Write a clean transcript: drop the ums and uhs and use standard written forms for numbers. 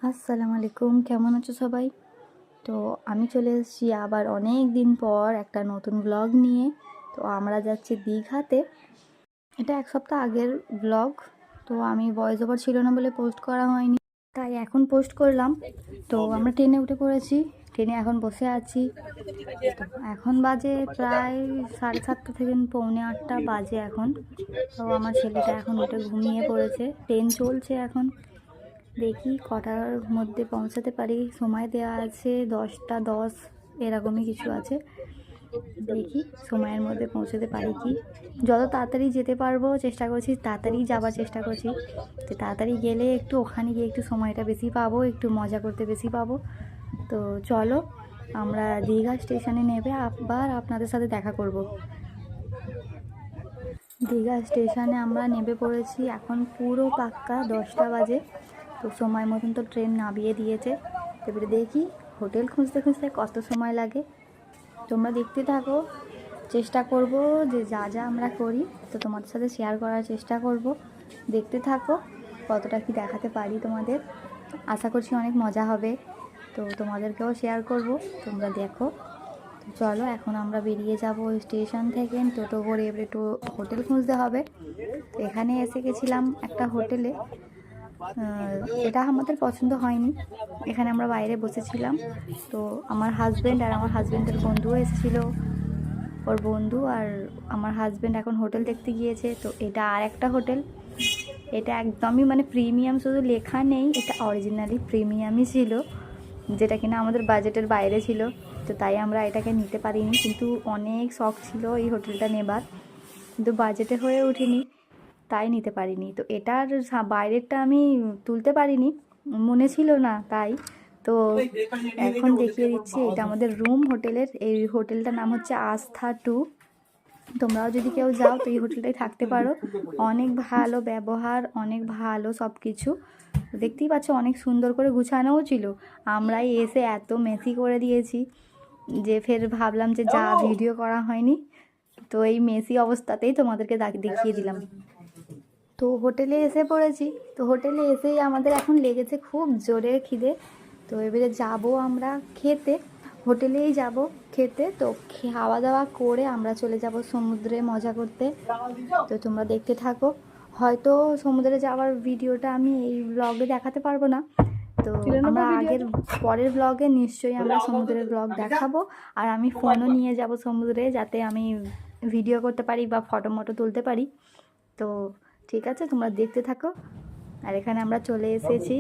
আসসালামু আলাইকুম, কেমন আছো সবাই? তো আমি চলে এসেছি আবার অনেক দিন পর একটা নতুন ব্লগ নিয়ে। তো আমরা যাচ্ছি দীঘাতে। এটা এক সপ্তাহ আগের ব্লগ। তো আমি ভয়েস ওভার ছিল না বলে পোস্ট করা হয়নি, তাই এখন পোস্ট করলাম। তো আমরা ট্রেনে উঠে পড়েছি, ট্রেনে এখন বসে আছি। তো এখন বাজে প্রায় 7:30 থেকে 7:45 বাজে এখন। তো আমার ছেলেটা এখন উঠে ঘুমিয়ে পড়েছে, ট্রেন চলছে এখন। দেখি কটার মধ্যে পৌঁছাতে পারি। সময় দেওয়া আছে 10টা 10 এরকমই কিছু আছে। দেখি সময়ের মধ্যে পৌঁছাতে পারি কি। যত তাড়াতাড়ি যেতে পারবো চেষ্টা করছি, তাড়াতাড়ি যাবার চেষ্টা করছি। তো তাড়াতাড়ি গেলে একটু ওখানে গিয়ে একটু সময়টা বেশি পাবো, একটু মজা করতে বেশি পাবো। তো চলো আমরা দীঘা স্টেশনে নেমে আবার আপনাদের সাথে দেখা করব। দীঘা স্টেশনে আমরা নেমে পড়েছি, এখন পুরো পাক্কা 10টা বাজে। তো সময় মতন তো ট্রেন নামিয়ে দিয়েছে। এবারে দেখি হোটেল খুঁজতে খুঁজতে কত সময় লাগে। তোমরা দেখতে থাকো, চেষ্টা করব যে যা যা আমরা করি তো তোমাদের সাথে শেয়ার করার চেষ্টা করব। দেখতে থাকো কতটা কি দেখাতে পারি তোমাদের। আশা করছি অনেক মজা হবে, তো তোমাদেরকেও শেয়ার করব, তোমরা দেখো। তো চলো এখন আমরা বেরিয়ে যাব স্টেশন থেকে টোটো করে। এবারে হোটেল খুঁজতে হবে। তো এখানে এসে গেছিলাম একটা হোটেলে, এটা আমাদের পছন্দ হয়নি। এখানে আমরা বাইরে বসেছিলাম। তো আমার হাজব্যান্ড আর আমার হাজব্যান্ডের বন্ধুও এসেছিলো, ওর বন্ধু আর আমার হাজব্যান্ড এখন হোটেল দেখতে গিয়েছে। তো এটা আর একটা হোটেল, এটা একদমই মানে প্রিমিয়াম, শুধু লেখা নেই, এটা অরিজিনালি প্রিমিয়ামই ছিল, যেটা কিনা আমাদের বাজেটের বাইরে ছিল। তো তাই আমরা এটাকে নিতে পারিনি, কিন্তু অনেক শখ ছিল এই হোটেলটা নেবার, কিন্তু বাজেটে হয়ে ওঠেনি, তাই নিতে পারিনি। তো এটার বাইরেরটা আমি তুলতে পারিনি, মনে ছিল না তাই। তো এখন দেখিয়ে দিচ্ছি, এটা আমাদের রুম হোটেলের। এই হোটেলটার নাম হচ্ছে আস্থা 2। তোমরাও যদি কেউ যাও তো এই হোটেলটাই থাকতে পারো। অনেক ভালো ব্যবহার, অনেক ভালো সব কিছু। দেখতেই পাচ্ছ অনেক সুন্দর করে গুছানোও ছিল। আমরাই এসে এত মেসি করে দিয়েছি যে ফের ভাবলাম যে যা ভিডিও করা হয়নি। তো এই মেসি অবস্থাতেই তোমাদেরকে দেখিয়ে দিলাম। তো হোটেলে এসে পড়েছি। তো হোটেলে এসেই আমাদের এখন লেগেছে খুব জোরে খিদে। তো এবারে যাব আমরা খেতে, হোটেলেই যাব খেতে। তো খাওয়া দাওয়া করে আমরা চলে যাব সমুদ্রে মজা করতে। তো তোমরা দেখতে থাকো। হয়তো সমুদ্রে যাওয়ার ভিডিওটা আমি এই ব্লগে দেখাতে পারবো না, তো আমরা পরের ব্লগে নিশ্চয়ই আমরা সমুদ্রের ব্লগ দেখাবো। আর আমি ফোনও নিয়ে যাব সমুদ্রে, যাতে আমি ভিডিও করতে পারি বা ফটো মটো তুলতে পারি। তো ঠিক আছে, তোমরা দেখতে থাকো। আর এখানে আমরা চলে এসেছি।